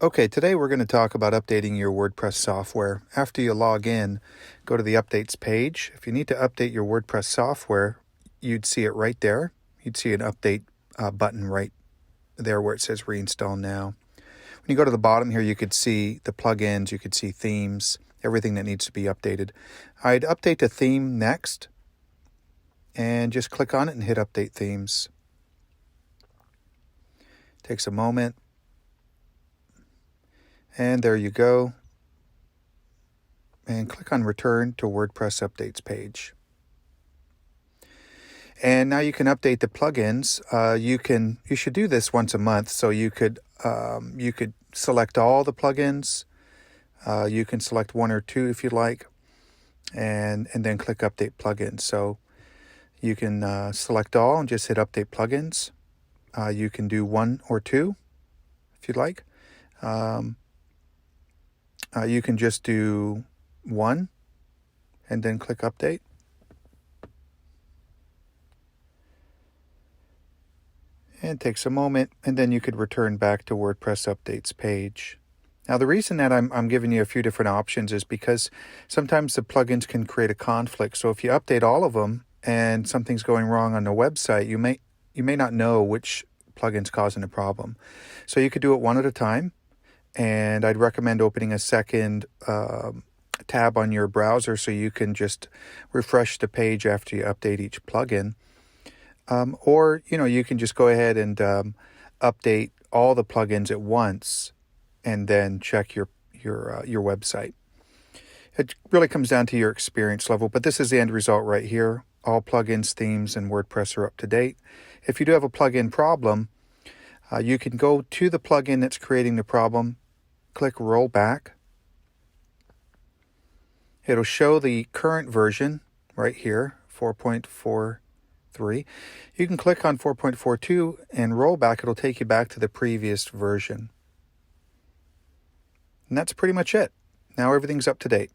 Okay, today we're going to talk about updating your WordPress software. After you log in, go to the Updates page. If you need to update your WordPress software, you'd see it right there. You'd see an Update button right there where it says Reinstall Now. When you go to the bottom here, you could see the plugins, you could see themes, everything that needs to be updated. I'd update a theme next, and just click on it and hit Update Themes. Takes a moment. And there you go. And click on Return to WordPress Updates page. And now you can update the plugins. You should do this once a month. So you could select all the plugins. You can select one or two if you like, and then click Update Plugins. So you can select all and just hit Update Plugins. You can do one or two if you'd like. You can just do one and then click Update. And it takes a moment, and then you could return back to WordPress Updates page. Now, the reason that I'm giving you a few different options is because sometimes the plugins can create a conflict. So if you update all of them and something's going wrong on the website, you may not know which plugin's causing a problem. So you could do it one at a time. And I'd recommend opening a second tab on your browser so you can just refresh the page after you update each plugin. Or you can just go ahead and update all the plugins at once and then check your website. It really comes down to your experience level, but this is the end result right here. All plugins, themes, and WordPress are up to date. If you do have a plugin problem, you can go to the plugin that's creating the problem, click Roll Back. It'll show the current version right here, 4.43. You can click on 4.42 and roll back. It'll take you back to the previous version. And that's pretty much it. Now everything's up to date.